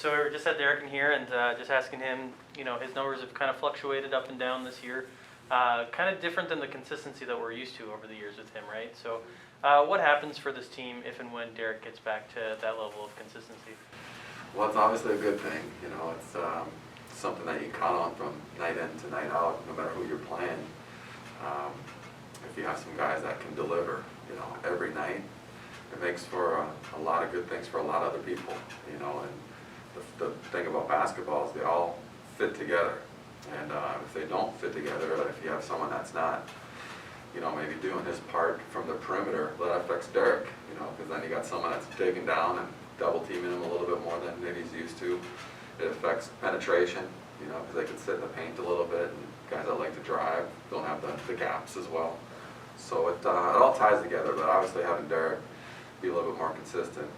So we were just had Derek in here and just asking him, his numbers have kind of fluctuated up and down this year. Kind of different than the consistency that we're used to over the years with him, right? So what happens for this team if and when Derek gets back to that level of consistency? Well, it's obviously a good thing. It's something that you count on from night in to night out, no matter who you're playing. If you have some guys that can deliver, every night, it makes for a lot of good things for a lot of other people, and the thing about basketball is they all fit together. And if they don't fit together, if you have someone that's not, maybe doing his part from the perimeter, that affects Derek, because then you got someone that's digging down and double teaming him a little bit more than maybe he's used to. It affects penetration, because they can sit in the paint a little bit, and guys that like to drive don't have the gaps as well. So it all ties together, but obviously having Derek be a little bit more consistent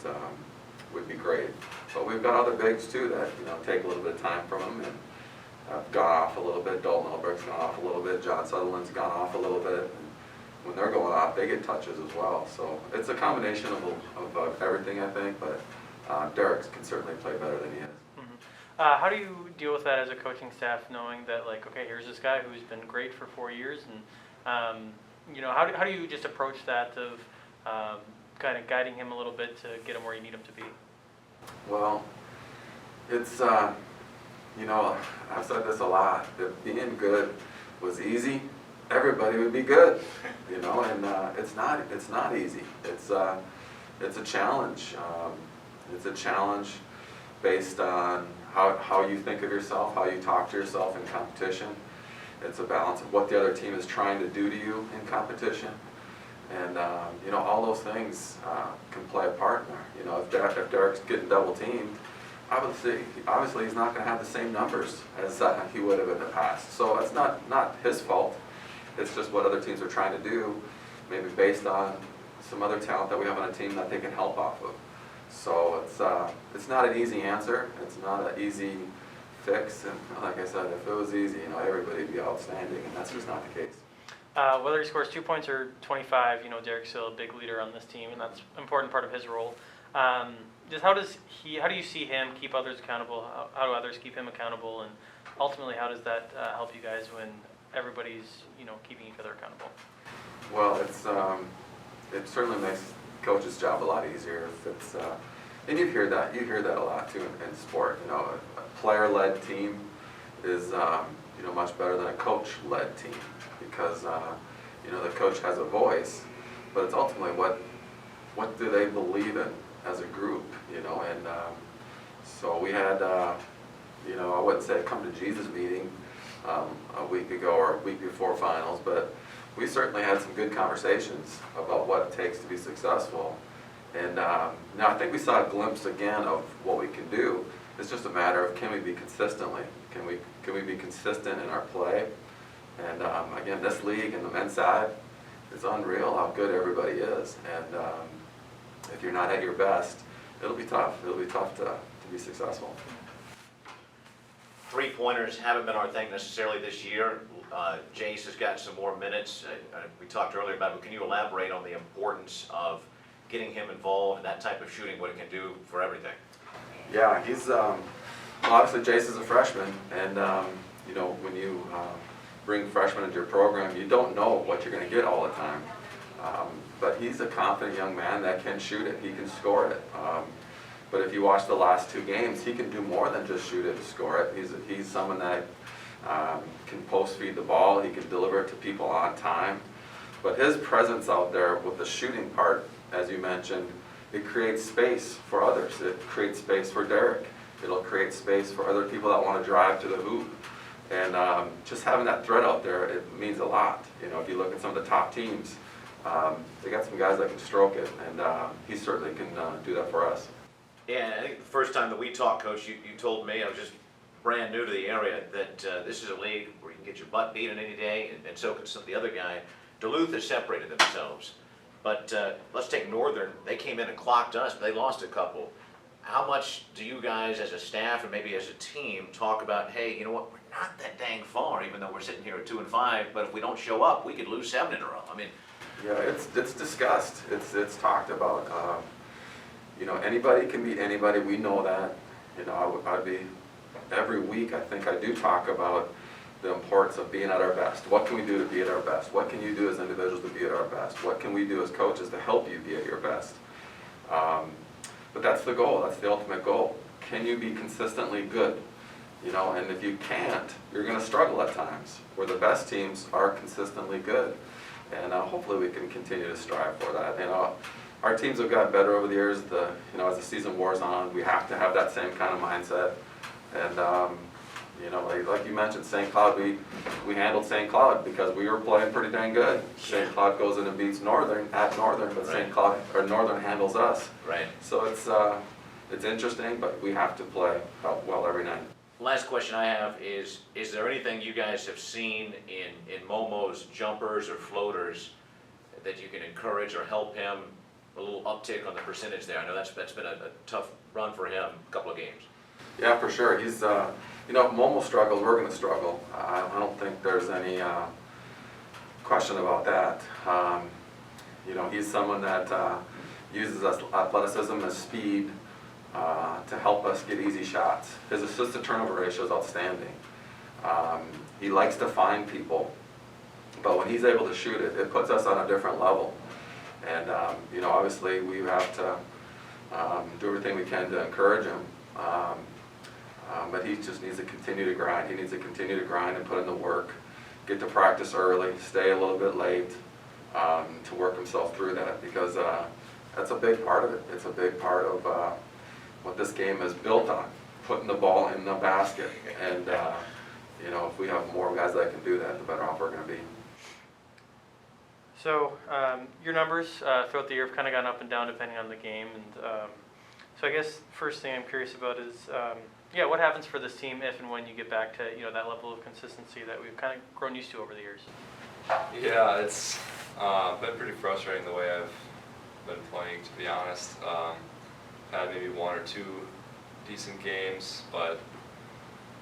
would be great. But we've got other bigs too that take a little bit of time from him and have gone off a little bit. Dalton Elbert's gone off a little bit. John Sutherland's gone off a little bit. And when they're going off, they get touches as well. So it's a combination of everything, I think. But Derek can certainly play better than he is. How do you deal with that as a coaching staff, knowing that, okay, here's this guy who's been great for 4 years, and how do you just approach that of kind of guiding him a little bit to get him where you need him to be? Well, it's I've said this a lot. If being good was easy, everybody would be good, and it's not easy. It's a challenge. It's a challenge based on how you think of yourself, how you talk to yourself in competition. It's a balance of what the other team is trying to do to you in competition. And, all those things can play a part in there. If Derek's getting double teamed, obviously he's not going to have the same numbers as he would have in the past. So it's not his fault. It's just what other teams are trying to do, maybe based on some other talent that we have on a team that they can help off of. So it's not an easy answer. It's not an easy fix. And like I said, if it was easy, everybody would be outstanding, and that's just not the case. Whether he scores 2 points or 25, Derek's still a big leader on this team, and that's an important part of his role. Just how do you see him keep others accountable? How do others keep him accountable? And ultimately, how does that help you guys when everybody's, keeping each other accountable? Well, it certainly makes coach's job a lot easier if it's, and you hear that a lot too in sport. A player-led team is much better than a coach-led team, because the coach has a voice, but it's ultimately what do they believe in as a group, and so we had I wouldn't say a come to Jesus meeting a week ago or a week before finals, but we certainly had some good conversations about what it takes to be successful. And now I think we saw a glimpse again of what we can do. It's just a matter of, can we be consistently? Can we be consistent in our play? And again, this league and the men's side, it's unreal how good everybody is. And if you're not at your best, it'll be tough. It'll be tough to be successful. Three-pointers haven't been our thing necessarily this year. Jace has got some more minutes. We talked earlier about it. Can you elaborate on the importance of getting him involved in that type of shooting, what it can do for everything? Yeah, he's obviously Jace is a freshman, and when you bring freshmen into your program, you don't know what you're going to get all the time. But he's a confident young man that can shoot it. He can score it. But if you watch the last 2 games, he can do more than just shoot it and score it. He's someone that can post feed the ball. He can deliver it to people on time. But his presence out there with the shooting part, as you mentioned, it creates space for others. It creates space for Derek. It'll create space for other people that want to drive to the hoop. And just having that threat out there, it means a lot. If you look at some of the top teams, they got some guys that can stroke it, and he certainly can do that for us. Yeah, I think the first time that we talked, Coach, you told me, I was just brand new to the area, that this is a league where you can get your butt beaten any day, and so can some the other guy. Duluth has separated themselves. But let's take Northern. They came in and clocked us, but they lost a couple. How much do you guys as a staff and maybe as a team talk about, hey, you know what, we're not that dang far, even though we're sitting here at 2-5, but if we don't show up, we could lose 7 in a row. I mean, yeah, it's discussed. It's talked about. Anybody can beat anybody. We know that, You know, I'd be, every week I think I do talk about the importance of being at our best. What can we do to be at our best? What can you do as individuals to be at our best? What can we do as coaches to help you be at your best? But that's the goal, that's the ultimate goal. Can you be consistently good? You know, and if you can't, you're going to struggle at times, where the best teams are consistently good. And hopefully we can continue to strive for that. You know, our teams have gotten better over the years. You know, as the season wears on, we have to have that same kind of mindset. And you know, like you mentioned, St. Cloud, we handled St. Cloud because we were playing pretty dang good. St. Cloud goes in and beats Northern at Northern, but St. Cloud or Northern handles us. Right. So it's interesting, but we have to play well every night. Last question I have is there anything you guys have seen in Momo's jumpers or floaters that you can encourage or help him, a little uptick on the percentage there? I know that's been a tough run for him, a couple of games. Yeah, for sure. He's, you know, if Momo struggles, we're going to struggle. I don't think there's any question about that. You know, he's someone that uses athleticism and speed to help us get easy shots. His assist to turnover ratio is outstanding. He likes to find people, but when he's able to shoot it, it puts us on a different level. And you know, obviously we have to do everything we can to encourage him. But he just needs to continue to grind. He needs to continue to grind and put in the work, get to practice early, stay a little bit late to work himself through that, because that's a big part of it. It's a big part of what this game is built on, putting the ball in the basket. And you know, if we have more guys that can do that, the better off we're going to be. So your numbers throughout the year have kind of gone up and down depending on the game, and so I guess first thing I'm curious about is, yeah, what happens for this team if and when you get back to, you know, that level of consistency that we've kind of grown used to over the years? Yeah, it's been pretty frustrating the way I've been playing, to be honest. Had maybe one or two decent games, but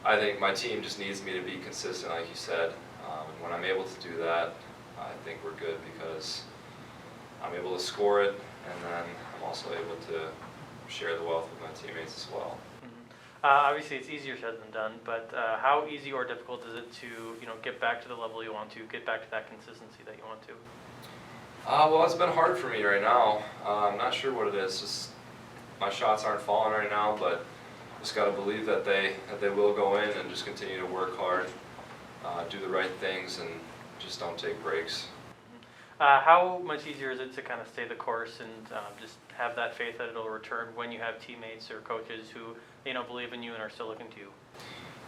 I think my team just needs me to be consistent, like you said. And when I'm able to do that, I think we're good because I'm able to score it, and then I'm also able to share the wealth with my teammates as well. Obviously, it's easier said than done, but how easy or difficult is it to, you know, get back to the level you want to, get back to that consistency that you want to? Well, it's been hard for me right now. I'm not sure what it is. Just my shots aren't falling right now, but just got to believe that they will go in, and just continue to work hard, do the right things, and just don't take breaks. How much easier is it to kind of stay the course and just have that faith that it'll return when you have teammates or coaches who, you know, believe in you and are still looking to you?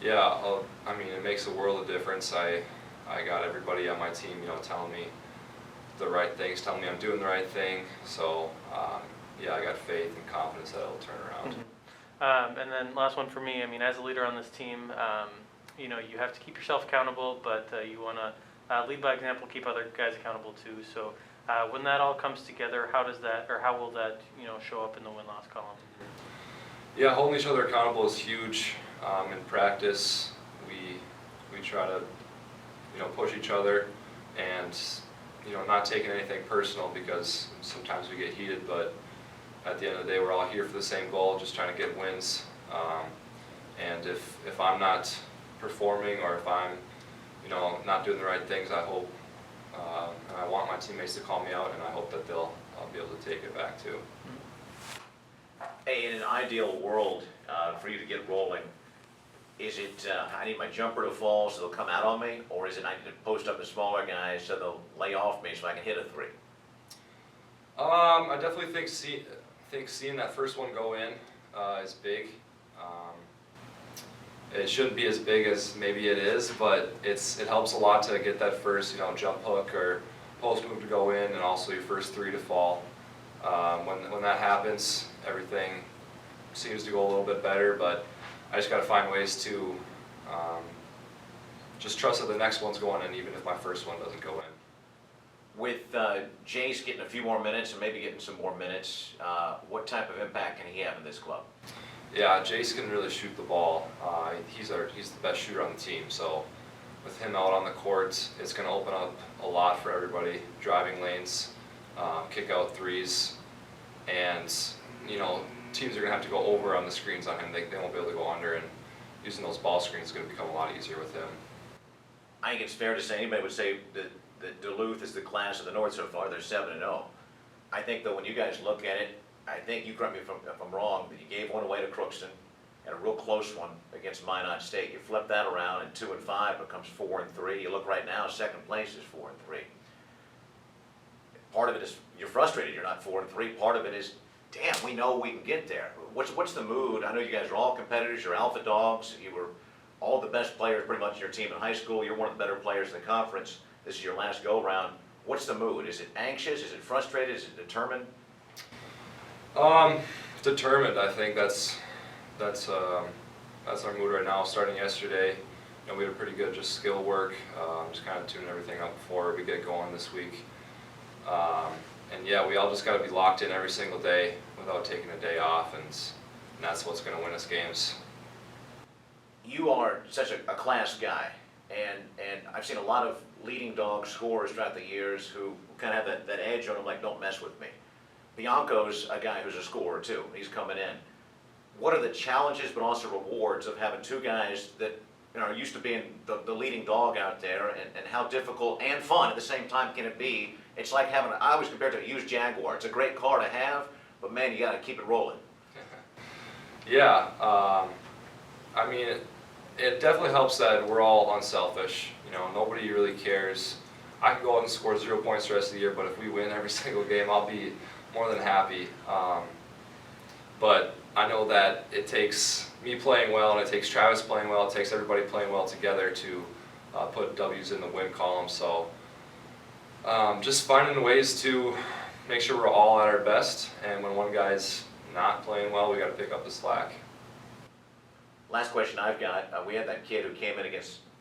Yeah, I mean, it makes a world of difference. I got everybody on my team, you know, telling me the right things, telling me I'm doing the right thing. So, yeah, I got faith and confidence that it'll turn around. Mm-hmm. And then last one for me, I mean, as a leader on this team, you know, you have to keep yourself accountable, but you want to lead by example, keep other guys accountable too. So when that all comes together, how does that, or how will that, you know, show up in the win-loss column? Yeah, holding each other accountable is huge. In practice, we try to, you know, push each other, and, you know, not taking anything personal, because sometimes we get heated, but at the end of the day, we're all here for the same goal, just trying to get wins. And if I'm not performing, or if I'm, you know, not doing the right things, I hope, and I want my teammates to call me out, and I hope that I'll be able to take it back too. Hey, in an ideal world, for you to get rolling, is it, I need my jumper to fall so they'll come out on me, or is it I need to post up the smaller guys so they'll lay off me so I can hit a three? I definitely think seeing that first one go in is big. It shouldn't be as big as maybe it is, but it helps a lot to get that first, you know, jump hook or post move to go in, and also your first three to fall. When that happens, everything seems to go a little bit better, but I just got to find ways to just trust that the next one's going in, even if my first one doesn't go in. With Jace getting a few more minutes and maybe getting some more minutes, what type of impact can he have in this club? Yeah, Jace can really shoot the ball. He's the best shooter on the team, so with him out on the court, it's going to open up a lot for everybody. Driving lanes, kick out threes, and, you know, teams are going to have to go over on the screens on him. They won't be able to go under, and using those ball screens is going to become a lot easier with him. I think it's fair to say, anybody would say that Duluth is the class of the North so far. They're 7-0. I think, though, when you guys look at it, I think, you correct me if I'm wrong, that you gave one away to Crookston and a real close one against Minot State. You flip that around, and 2-5 becomes 4-3. You look right now, second place is 4-3. Part of it is you're frustrated you're not 4-3. Part of it is, damn, we know we can get there. What's the mood? I know you guys are all competitors. You're alpha dogs. You were all the best players pretty much in your team in high school. You're one of the better players in the conference. This is your last go-round. What's the mood? Is it anxious? Is it frustrated? Is it determined? Determined. I think that's our mood right now. Starting yesterday, we had a pretty good just skill work, just kind of tuning everything up before we get going this week. And yeah, we all just got to be locked in every single day without taking a day off, and that's what's going to win us games. You are such a class guy, and I've seen a lot of leading dog scorers throughout the years who kind of have that edge on them, like, don't mess with me. Bianco's a guy who's a scorer too. He's coming in. What are the challenges but also rewards of having two guys that are used to being the leading dog out there, and how difficult and fun at the same time can it be? It's like having, I always compare it to a used Jaguar. It's a great car to have, but man, you got to keep it rolling. Yeah, I mean, it definitely helps that we're all unselfish. Nobody really cares. I can go out and score 0 points the rest of the year, but if we win every single game, I'll be more than happy. But I know that it takes me playing well, and it takes Travis playing well, it takes everybody playing well together to put W's in the win column. So just finding ways to make sure we're all at our best, and when one guy's not playing well, we got to pick up the slack. Last question I've got, we had that kid who came in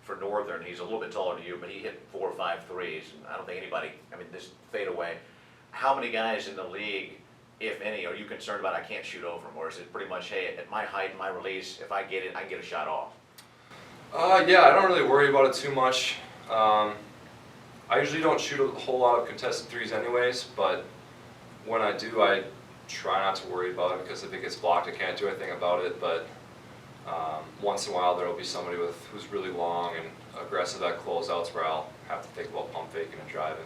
for Northern. He's a little bit taller than you, but he hit 4 or 5 threes. I don't think anybody, this fade away. How many guys in the league, if any, are you concerned about I can't shoot over him? Or is it pretty much, hey, at my height, my release, if I get it, I can get a shot off? Yeah, I don't really worry about it too much. I usually don't shoot a whole lot of contested threes anyways, but when I do, I try not to worry about it, because if it gets blocked, I can't do anything about it. But once in a while, there will be somebody who's really long and aggressive at closeouts where I'll have to think about pump faking and driving.